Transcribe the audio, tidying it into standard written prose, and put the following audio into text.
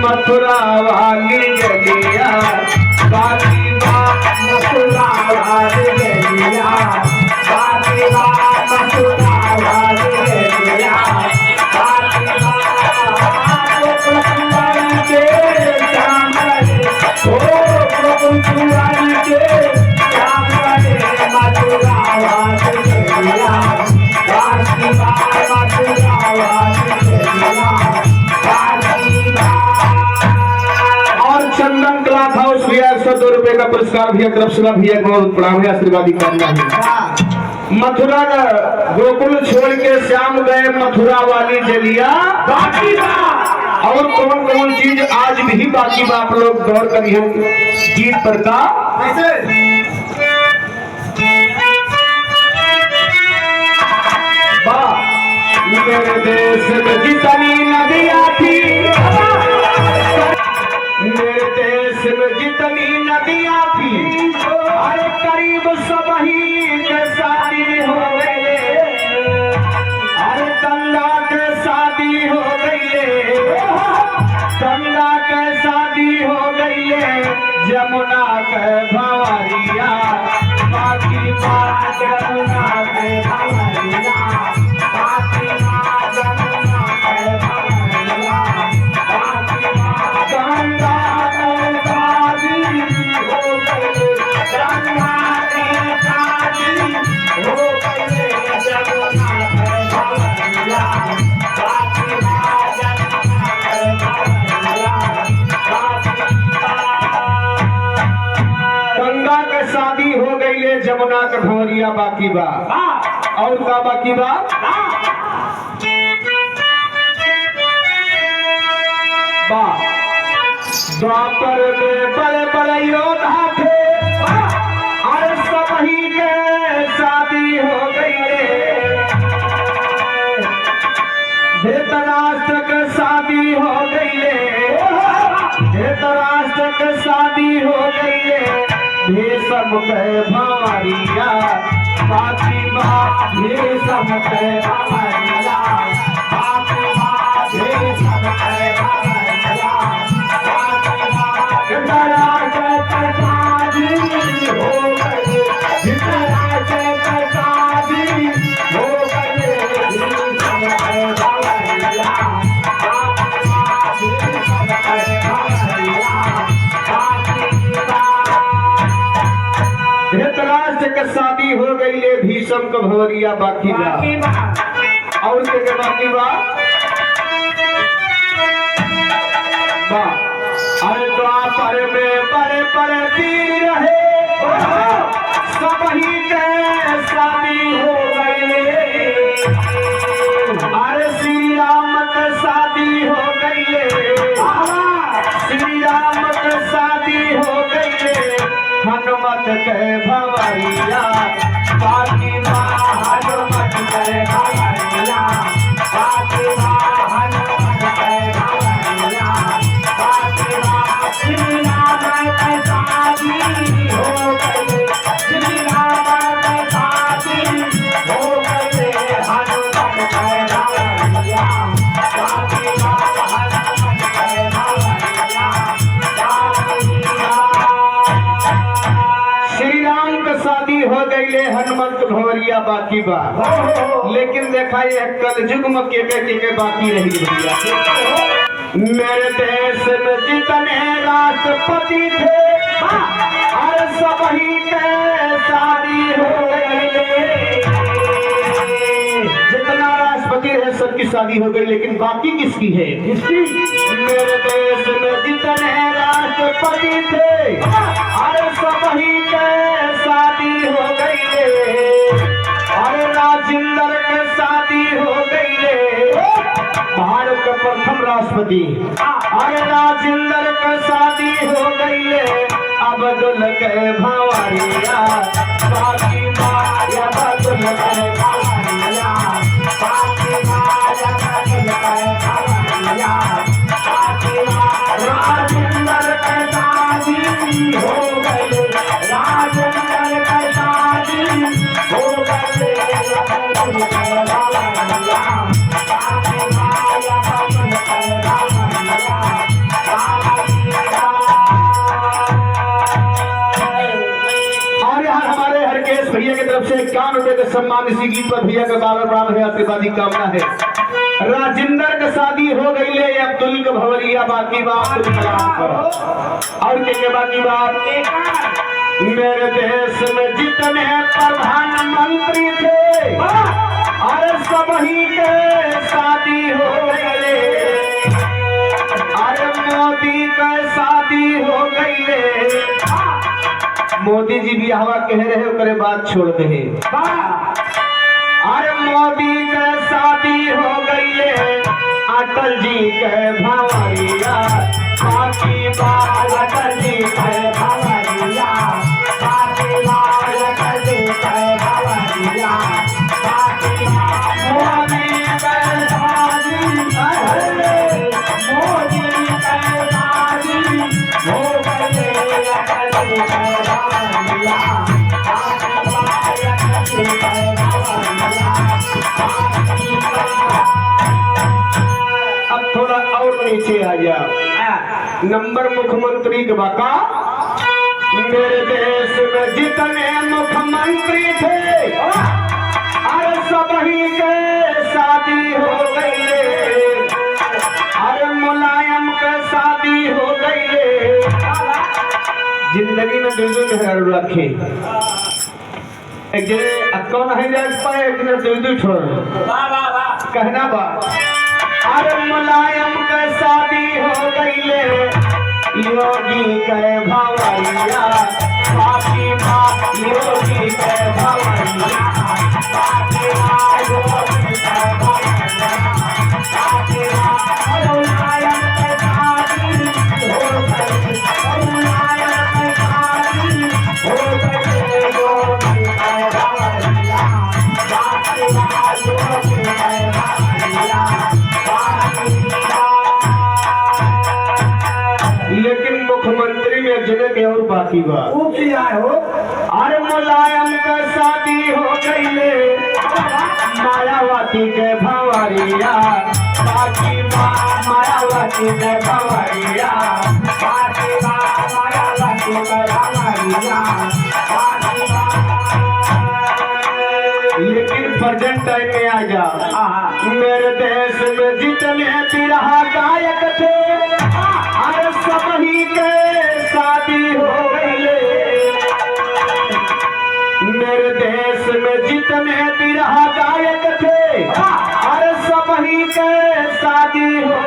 मथुरा वाली गलिया बाकी बात मथुरा वाली गलिया बाकी बात मथुरा वाली गलिया बाकी बात के श्याम ओ प्रभु के श्याम मथुरा वाली गलिया बाकी बात मथुरा वाली गलिया चंदन क्लॉथ हाउस भैया 102 रुपए का पुरस्कार भैया तरफ से भैया को प्रणाम है आशीर्वाद करना है। मथुरा का गोकुल छोड़ के श्याम गए मथुरा वाली जलिया बाकी बा और कौन कौन चीज आज भी बाकी बा आप लोग गौर करिए गीत पर का मेरे देश में जितनी नदियां थी मेरे देश में जितनी नदियां थी अरे करीब सब ही के शादी हो गई अरे गंगा के शादी हो गई गंगा के शादी हो गई जमुना के भंवरिया बाकी बात जमुना के भंवरिया बाकी बात जमुना के भंवरिया बाकी बात गंगा जमुना का भंवरिया बाकी बा और का बाकी बा द्वापर में बड़े बड़े योद्धा थे और सब ही के शादी हो गई धृतराष्ट्र के शादी हो गई धृतराष्ट्र के शादी हो गई सब के भंवरिया बाकी बात ये सब के भंवरिया बाकी बात ये सब के भंवरिया बाकी बात दया के प्रसादी हो गए दया के प्रसादी हो गए सब के भंवरिया बाकी बात ये सब के भंवरिया धृतराष्ट्र के शादी हो गई ले भीष्म का भंवरिया बाकी बा और के बाकी बा अरे द्वापर में बड़े बड़े वीर रहे सब ही के शादी हो गई अरे श्री राम के शादी हो गई श्री राम के शादी हो गई हनुमत के भंवरिया बाकी हनुमत के भंवरिया बाकी हनुमत के भंवरिया बाकी श्री राम के शादी हो गई श्री राम के शादी हो गई हनुमत के भंवरिया बाकी हनुमत के भंवरिया शादी हो गई ले हनुमंत भंवरिया बाकी बा लेकिन देखा ये कलयुग में के बाकी रही भैया मेरे देश में जितने राष्ट्रपति थे हर सब ही के शादी हो गई जितना राष्ट्रपति है सबकी शादी हो गई लेकिन बाकी किसकी है मेरे देश में जितने राष्ट्रपति थे हर सब भारत के प्रथम राष्ट्रपति अरे राजेंद्र का शादी हो गई अब्दुल के भंवरिया बाकी माया अब्दुल के भंवरिया बाकी माया अब्दुल के भंवरिया बाकी राजेंद्र का शादी हो गई राजेंद्र का शादी हो गई अब्दुल के भंवरिया बाकी माया अब्दुल के भंवरिया भैया की तरफ से 51 रुपए का सम्मान इसी गीत पर भैया का बार बार है आशीर्वादी कामना है। राजेंद्र का शादी हो गई ले अब्दुल का भंवरिया बाकी बात और के बाकी बात मेरे देश में जितने प्रधानमंत्री थे और सभी के शादी हो गई अरे मोदी का शादी हो गई मोदी जी भी हवा कह रहे करे बात छोड़ दे अरे मोदी के शादी हो गई अटल जी के भंवरिया बाकी बात अटल जी के भंवरिया बाकी बात अटल जी के भंवरिया बाकी मोदी के शादी मोदी के शादी हो गई अटल जी के अब थोड़ा और नीचे आ जा नंबर मुख्यमंत्री के बाका मेरे देश में जितने मुख्यमंत्री थे अरे सभी के शादी हो गई अरे मुलायम के शादी हो गई जिंदगी में दुर्गुण घर रखे एक जने कौन है जाग पाए एक जने दुर्गुण छोड़ कहना बा अरे मुलायम के शादी हो गई योगी के भंवरिया बाकी बात योगी के भंवरिया बाकी बात योगी के भंवरिया बाकी बात मुलायम के शादी हो गई मुलायम के शादी हो गई योगी के भंवरिया बाकी बात योगी के भंवरिया लेकिन मुख्यमंत्री में जगह के और बाकी बात वो क्या हो अरे मुलायम का शादी हो गई मायावती के भंवरिया बाकी बात मायावती के भंवरिया बाकी बात मायावती के भंवरिया बाकी लेकिन प्रेजेंट टाइम में आ जा मेरे देश में जितने बिरहा गायक थे अरे सभी के शादी हो गई मेरे देश में जितने बिरहा गायक थे अरे सभी के शादी हो